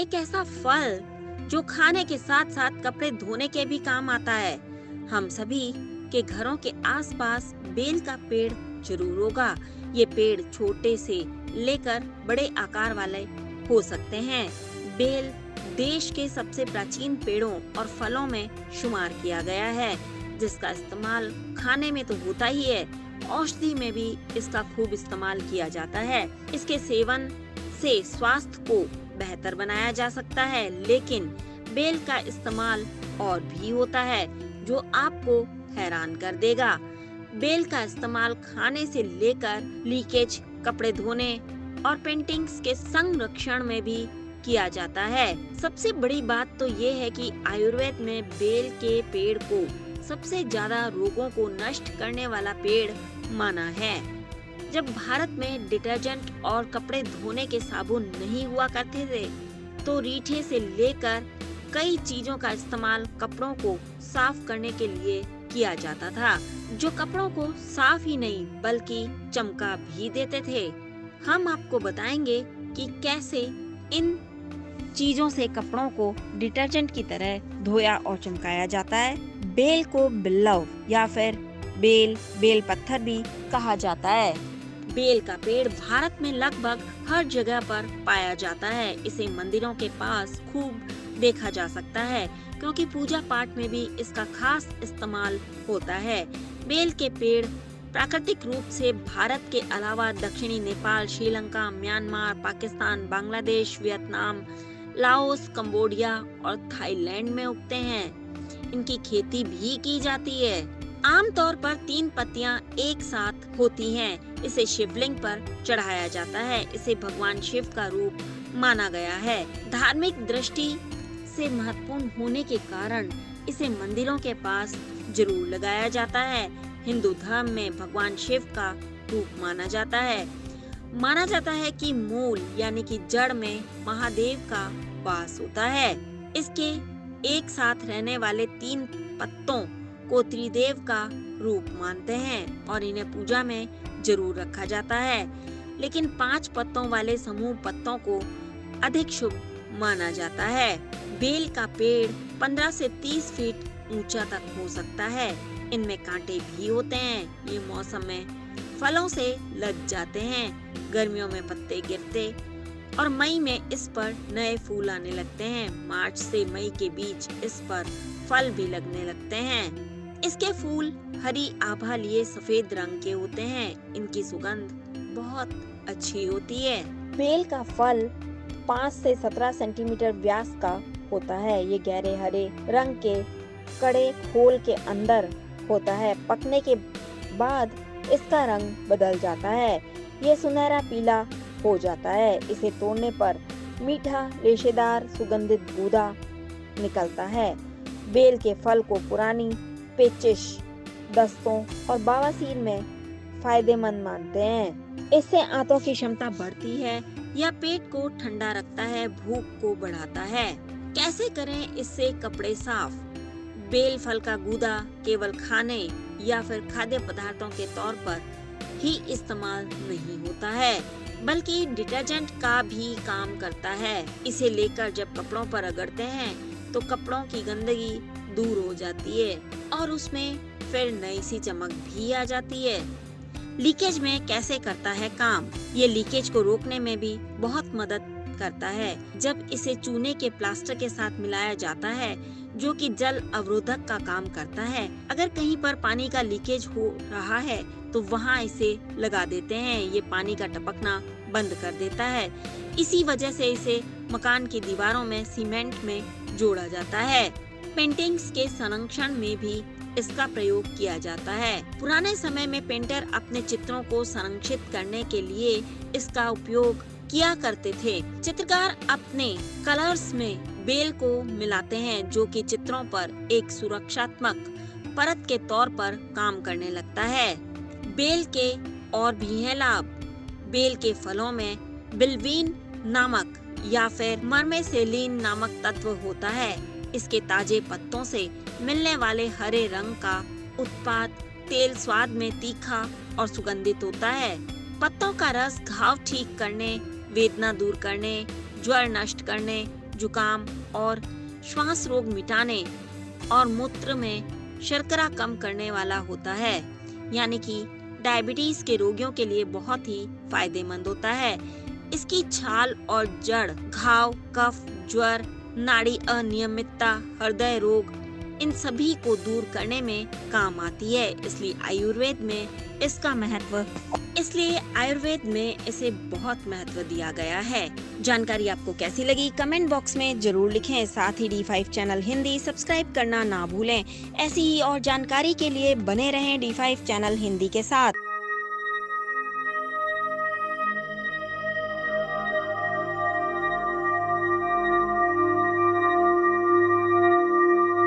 एक ऐसा फल जो खाने के साथ साथ कपड़े धोने के भी काम आता है। हम सभी के घरों के आसपास बेल का पेड़ जरूर होगा। ये पेड़ छोटे से लेकर बड़े आकार वाले हो सकते हैं। बेल देश के सबसे प्राचीन पेड़ों और फलों में शुमार किया गया है, जिसका इस्तेमाल खाने में तो होता ही है, औषधि में भी इसका खूब इस्तेमाल किया जाता है। इसके सेवन से स्वास्थ्य को बेहतर बनाया जा सकता है, लेकिन बेल का इस्तेमाल और भी होता है जो आपको हैरान कर देगा। बेल का इस्तेमाल खाने से लेकर लीकेज, कपड़े धोने और पेंटिंग्स के संरक्षण में भी किया जाता है। सबसे बड़ी बात तो ये है कि आयुर्वेद में बेल के पेड़ को सबसे ज्यादा रोगों को नष्ट करने वाला पेड़ माना है। जब भारत में डिटर्जेंट और कपड़े धोने के साबुन नहीं हुआ करते थे, तो रीठे से लेकर कई चीजों का इस्तेमाल कपड़ों को साफ करने के लिए किया जाता था, जो कपड़ों को साफ ही नहीं बल्कि चमका भी देते थे। हम आपको बताएंगे कि कैसे इन चीजों से कपड़ों को डिटर्जेंट की तरह धोया और चमकाया जाता है। बेल को बिल्लव या फिर बेल पत्थर भी कहा जाता है। बेल का पेड़ भारत में लगभग हर जगह पर पाया जाता है। इसे मंदिरों के पास खूब देखा जा सकता है, क्योंकि पूजा पाठ में भी इसका खास इस्तेमाल होता है। बेल के पेड़ प्राकृतिक रूप से भारत के अलावा दक्षिणी Nepal, Sri Lanka, Myanmar, Pakistan, Bangladesh, Vietnam, Laos, Cambodia और थाईलैंड में उगते हैं। इनकी खेती भी की जाती है। आमतौर पर 3 पत्तियां एक साथ होती हैं। इसे शिवलिंग पर चढ़ाया जाता है। इसे भगवान शिव का रूप माना गया है। धार्मिक दृष्टि से महत्वपूर्ण होने के कारण इसे मंदिरों के पास जरूर लगाया जाता है। हिंदू धर्म में भगवान शिव का रूप माना जाता है। माना जाता है कि मूल यानी कि जड़ में महादेव का वास होता है। इसके एक साथ रहने वाले 3 पत्तों को त्रिदेव का रूप मानते हैं और इन्हें पूजा में जरूर रखा जाता है, लेकिन 5 पत्तों वाले समूह पत्तों को अधिक शुभ माना जाता है। बेल का पेड़ 15 से 30 फीट ऊंचा तक हो सकता है। इनमें कांटे भी होते हैं। ये मौसम में फलों से लग जाते हैं। गर्मियों में पत्ते गिरते और मई में इस पर नए फूल आने लगते हैं। मार्च से मई के बीच इस पर फल भी लगने लगते हैं। इसके फूल हरी आभा लिए सफेद रंग के होते हैं। इनकी सुगंध बहुत अच्छी होती है। बेल का फल 5 से 17 सेंटीमीटर व्यास का होता है। ये गहरे हरे रंग के कड़े खोल के अंदर होता है। पकने के बाद इसका रंग बदल जाता है। ये सुनहरा पीला हो जाता है। इसे तोड़ने पर मीठा रेशेदार सुगंधित गूदा निकलता है। बेल के फल को पुरानी पेचिश, दस्तों और बवासीर में फायदेमंद मानते हैं। इससे आंतों की क्षमता बढ़ती है या पेट को ठंडा रखता है, भूख को बढ़ाता है। कैसे करें इससे कपड़े साफ? बेल फल का गूदा केवल खाने या फिर खाद्य पदार्थों के तौर पर ही इस्तेमाल नहीं होता है, बल्कि डिटर्जेंट का भी काम करता है। इसे लेकर जब कपड़ों पर रगड़ते हैं तो कपड़ों की गंदगी दूर हो जाती है और उसमें फिर नई सी चमक भी आ जाती है। लीकेज में कैसे करता है काम? ये लीकेज को रोकने में भी बहुत मदद करता है। जब इसे चूने के प्लास्टर के साथ मिलाया जाता है, जो कि जल अवरोधक का काम करता है। अगर कहीं पर पानी का लीकेज हो रहा है तो वहाँ इसे लगा देते हैं। ये पानी का टपकना बंद कर देता है। इसी वजह से इसे मकान की दीवारों में सीमेंट में जोड़ा जाता है। पेंटिंग्स के संरक्षण में भी इसका प्रयोग किया जाता है। पुराने समय में पेंटर अपने चित्रों को संरक्षित करने के लिए इसका उपयोग किया करते थे। चित्रकार अपने कलर्स में बेल को मिलाते हैं, जो कि चित्रों पर एक सुरक्षात्मक परत के तौर पर काम करने लगता है। बेल के और भी हैं लाभ। बेल के फलों में बिल्वीन नामक या फिर मर्मेसेलिन नामक तत्व होता है। इसके ताजे पत्तों से मिलने वाले हरे रंग का उत्पाद तेल स्वाद में तीखा और सुगंधित होता है। पत्तों का रस घाव ठीक करने, वेदना दूर करने, ज्वर नष्ट करने, जुकाम और श्वास रोग मिटाने और मूत्र में शर्करा कम करने वाला होता है, यानी कि डायबिटीज के रोगियों के लिए बहुत ही फायदेमंद होता है। इसकी छाल और जड़ घाव, कफ, ज्वर, नाड़ी अनियमितता, हृदय रोग, इन सभी को दूर करने में काम आती है। इसलिए आयुर्वेद में इसे बहुत महत्व दिया गया है। जानकारी आपको कैसी लगी कमेंट बॉक्स में जरूर लिखें। साथ ही D5 चैनल हिंदी सब्सक्राइब करना ना भूलें। ऐसी ही और जानकारी के लिए बने रहें D5 चैनल हिंदी के साथ।